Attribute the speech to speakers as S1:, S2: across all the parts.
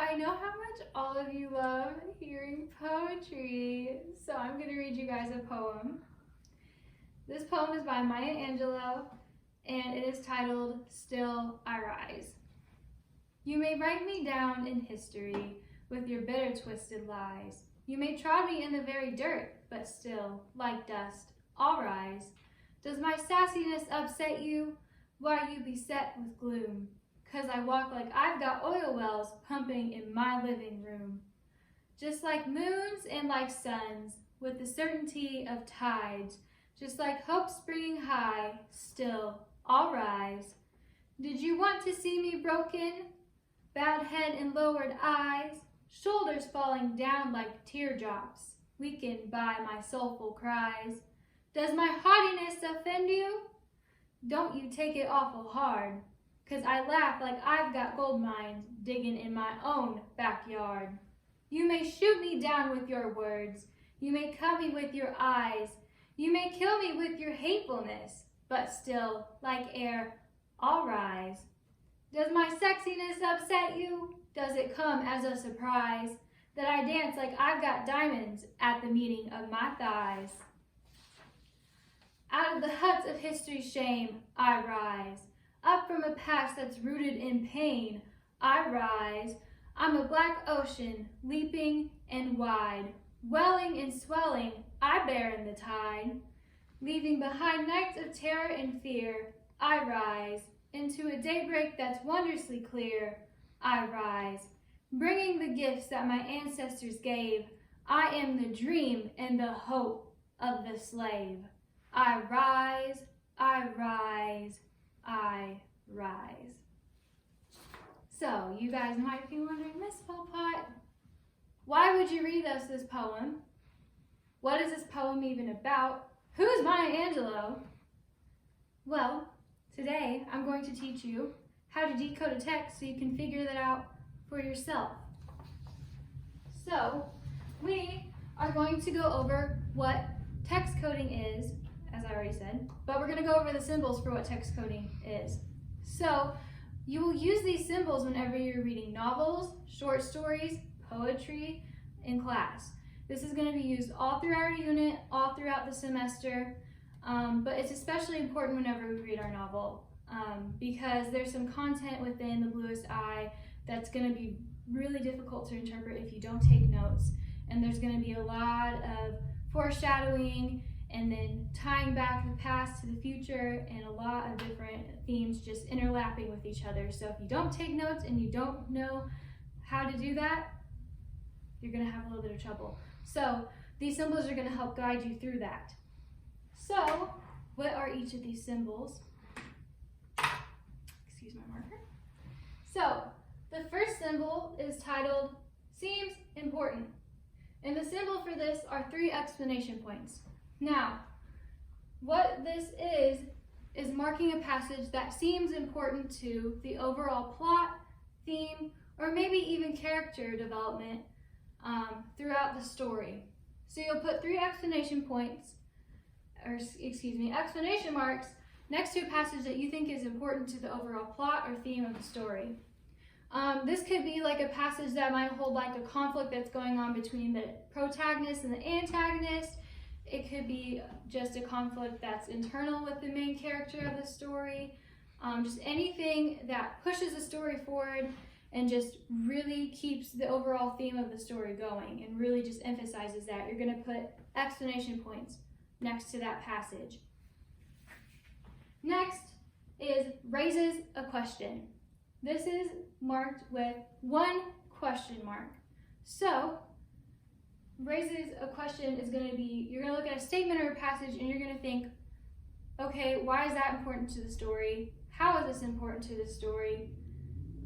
S1: I know how much all of you love hearing poetry, so I'm going to read you guys a poem. This poem is by Maya Angelou, and it is titled, Still I Rise. You may write me down in history with your bitter twisted lies. You may trod me in the very dirt, but still, like dust, I'll rise. Does my sassiness upset you? Why you beset with gloom? 'Cause I walk like I've got oil wells pumping in my living room. Just like moons and like suns, with the certainty of tides, just like hope springing high, still I'll rise. Did you want to see me broken? Bowed head and lowered eyes, shoulders falling down like teardrops, weakened by my soulful cries. Does my haughtiness offend you? Don't you take it awful hard, 'cause I laugh like I've got gold mines digging in my own backyard. You may shoot me down with your words, you may cut me with your eyes, you may kill me with your hatefulness, but still, like air, I'll rise. Does my sexiness upset you? Does it come as a surprise that I dance like I've got diamonds at the meeting of my thighs? Out of the huts of history's shame, I rise. Up from a past that's rooted in pain, I rise. I'm a black ocean, leaping and wide. Welling and swelling, I bear in the tide. Leaving behind nights of terror and fear, I rise. Into a daybreak that's wondrously clear, I rise. Bringing the gifts that my ancestors gave, I am the dream and the hope of the slave. I rise, I rise, I rise. So, you guys might be wondering, Miss Philpott, why would you read us this poem? What is this poem even about? Who's Maya Angelou? Well, today I'm going to teach you how to decode a text so you can figure that out for yourself. So, we are going to go over what text coding is, as I already said, but we're going to go over the symbols for what text coding is. So, you will use these symbols whenever you're reading novels, short stories, poetry in class. This is going to be used all throughout our unit, all throughout the semester, but it's especially important whenever we read our novel because there's some content within The Bluest Eye that's going to be really difficult to interpret if you don't take notes, and there's going to be a lot of foreshadowing and then tying back the past to the future and a lot of different themes just interlapping with each other. So if you don't take notes and you don't know how to do that, you're going to have a little bit of trouble. So these symbols are going to help guide you through that. So what are each of these symbols? Excuse my marker. So the first symbol is titled Seems Important. And the symbol for this are 3 exclamation points. Now, what this is marking a passage that seems important to the overall plot, theme, or maybe even character development throughout the story. So you'll put 3 exclamation points, or exclamation marks next to a passage that you think is important to the overall plot or theme of the story. This could be like a passage that might hold like a conflict that's going on between the protagonist and the antagonist. It could be just a conflict that's internal with the main character of the story. Just anything that pushes the story forward and just really keeps the overall theme of the story going and really just emphasizes that. You're going to put exclamation points next to that passage. Next is raises a question. This is marked with 1 question mark. So, raises a question is going to be, you're going to look at a statement or a passage and you're going to think, okay, why is that important to the story? How is this important to the story?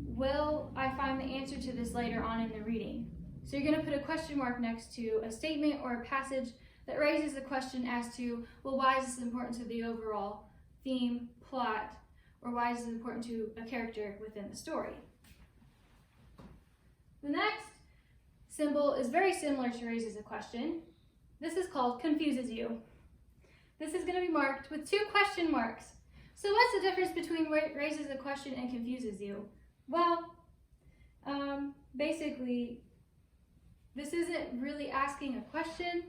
S1: Will I find the answer to this later on in the reading? So you're going to put a question mark next to a statement or a passage that raises the question as to, well, why is this important to the overall theme, plot, or why is this important to a character within the story? The next symbol is very similar to raises a question. This is called confuses you. This is going to be marked with 2 question marks. So what's the difference between raises a question and confuses you? Well, basically, this isn't really asking a question.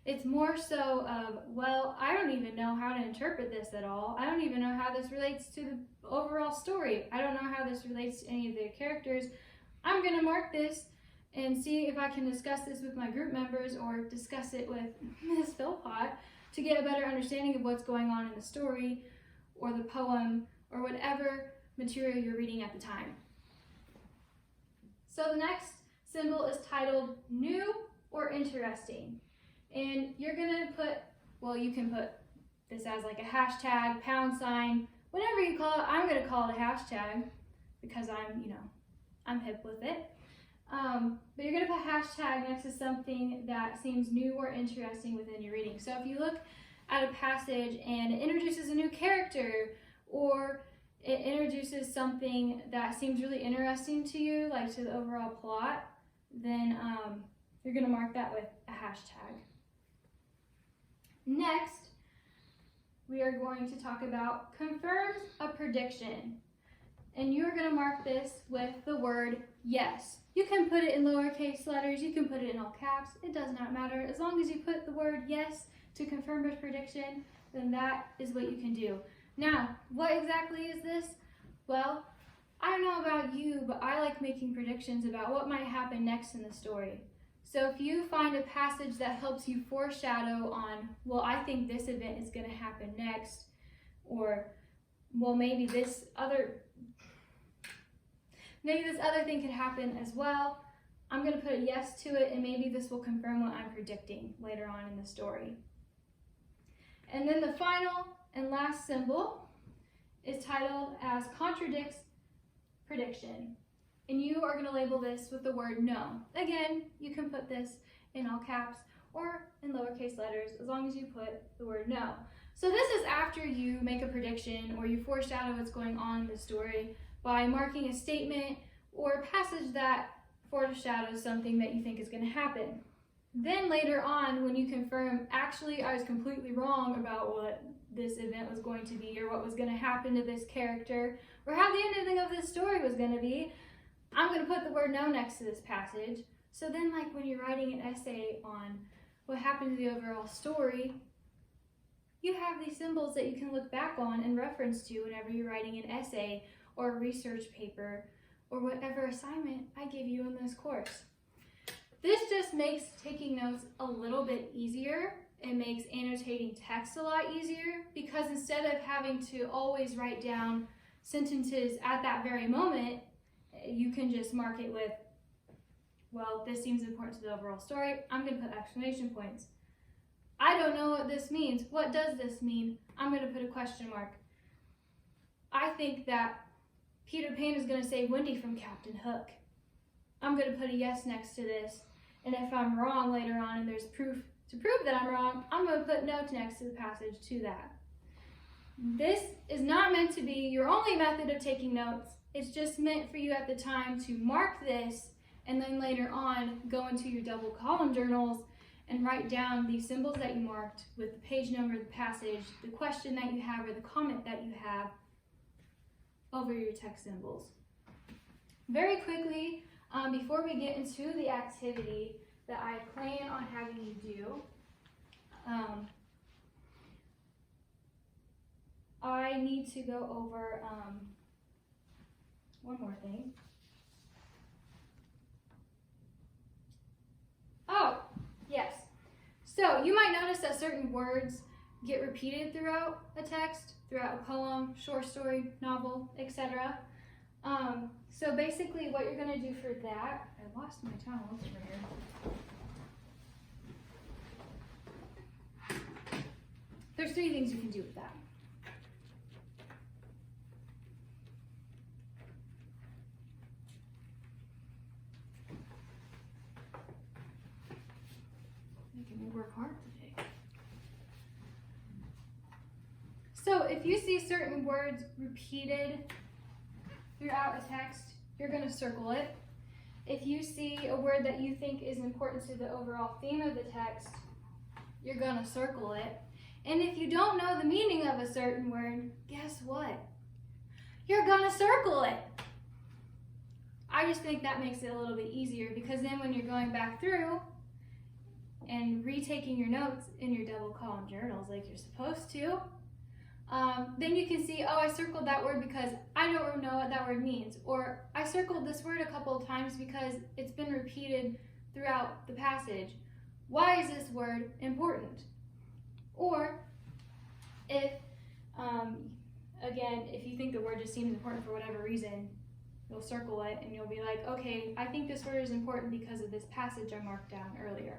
S1: It's more so of, well, I don't even know how to interpret this at all. I don't even know how this relates to the overall story. I don't know how this relates to any of the characters. I'm going to mark this and see if I can discuss this with my group members or discuss it with Ms. Philpott to get a better understanding of what's going on in the story or the poem or whatever material you're reading at the time. So the next symbol is titled New or Interesting. And you're going to put, well, you can put this as like a hashtag, pound sign, whatever you call it. I'm going to call it a hashtag because I'm hip with it. But you're going to put hashtag next to something that seems new or interesting within your reading. So if you look at a passage and it introduces a new character or it introduces something that seems really interesting to you, like to the overall plot, then you're going to mark that with a hashtag. Next, we are going to talk about confirms a prediction. And you're going to mark this with the word yes. You can put it in lowercase letters, you can put it in all caps, it does not matter. As long as you put the word yes to confirm a prediction, then that is what you can do. Now, what exactly is this? Well, I don't know about you, but I like making predictions about what might happen next in the story. So if you find a passage that helps you foreshadow on, well, I think this event is going to happen next, or, well, maybe this other thing could happen as well, I'm going to put a yes to it, and maybe this will confirm what I'm predicting later on in the story. And then the final and last symbol is titled as contradicts prediction. And you are going to label this with the word no. Again, you can put this in all caps or in lowercase letters as long as you put the word no. So this is after you make a prediction or you foreshadow what's going on in the story by marking a statement or a passage that foreshadows something that you think is going to happen. Then later on, when you confirm, actually, I was completely wrong about what this event was going to be or what was going to happen to this character or how the ending of this story was going to be, I'm going to put the word no next to this passage. So then, like when you're writing an essay on what happened to the overall story, you have these symbols that you can look back on and reference to whenever you're writing an essay or a research paper or whatever assignment I give you in this course. This just makes taking notes a little bit easier. It makes annotating text a lot easier because instead of having to always write down sentences at that very moment, you can just mark it with, well, this seems important to the overall story. I'm going to put exclamation points. I don't know what this means. What does this mean? I'm going to put a question mark. I think that Peter Pan is going to save Wendy from Captain Hook. I'm going to put a yes next to this. And if I'm wrong later on and there's proof to prove that I'm wrong, I'm going to put no next to the passage to that. This is not meant to be your only method of taking notes. It's just meant for you at the time to mark this and then later on go into your double column journals and write down these symbols that you marked with the page number of the passage, the question that you have or the comment that you have over your text symbols. Very quickly, before we get into the activity that I plan on having you do, I need to go over one more thing. Oh, yes. So you might notice that certain words get repeated throughout a text, throughout a poem, short story, novel, etc. So basically what you're going to do for that, I lost my towels over here. There's 3 things you can do with that. Making me work hard today. So if you see certain words repeated throughout a text, you're going to circle it. If you see a word that you think is important to the overall theme of the text, you're going to circle it. And if you don't know the meaning of a certain word, guess what? You're going to circle it. I just think that makes it a little bit easier, because then when you're going back through and retaking your notes in your double column journals like you're supposed to, then you can see, oh, I circled that word because I don't know what that word means, or I circled this word a couple of times because it's been repeated throughout the passage. Why is this word important? Or if, again, if you think the word just seems important for whatever reason, you'll circle it and you'll be like, okay, I think this word is important because of this passage I marked down earlier.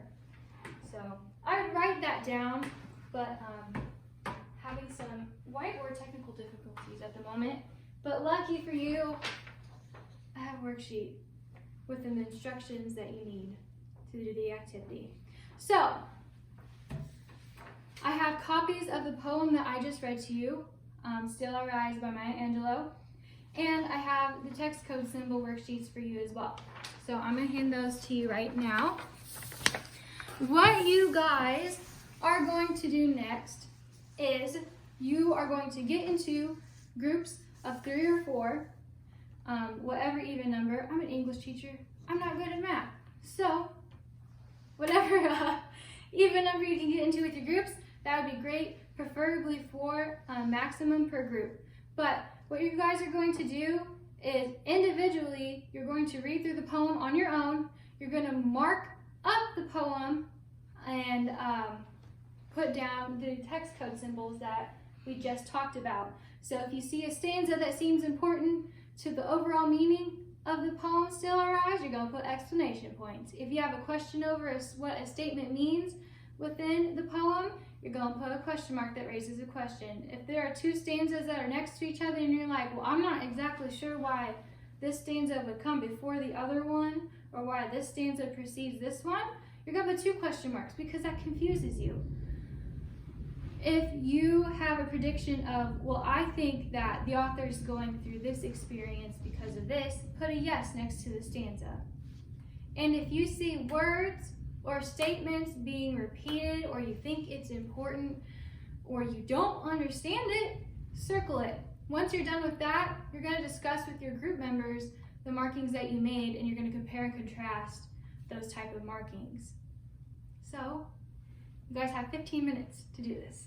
S1: So I would write that down, but having some whiteboard technical difficulties at the moment. But lucky for you, I have a worksheet with the instructions that you need to do the activity. So I have copies of the poem that I just read to you, Still I Rise by Maya Angelou, and I have the text code symbol worksheets for you as well. So I'm going to hand those to you right now. What you guys are going to do next is you are going to get into groups of 3 or 4, whatever even number. I'm an English teacher. I'm not good at math. So whatever even number you can get into with your groups, that would be great, preferably 4 maximum per group. But what you guys are going to do is individually, you're going to read through the poem on your own. You're going to mark up the poem and put down the text code symbols that we just talked about. So if you see a stanza that seems important to the overall meaning of the poem Still I Rise, you're going to put exclamation points. If you have a question over what a statement means within the poem, you're going to put a question mark that raises a question. If there are 2 stanzas that are next to each other and you're like, well, I'm not exactly sure why this stanza would come before the other one, or why this stanza precedes this one, you're going to put 2 question marks, because that confuses you. If you have a prediction of, well, I think that the author is going through this experience because of this, put a yes next to the stanza. And if you see words or statements being repeated, or you think it's important, or you don't understand it, circle it. Once you're done with that, you're going to discuss with your group members the markings that you made, and you're going to compare and contrast those type of markings. So, you guys have 15 minutes to do this.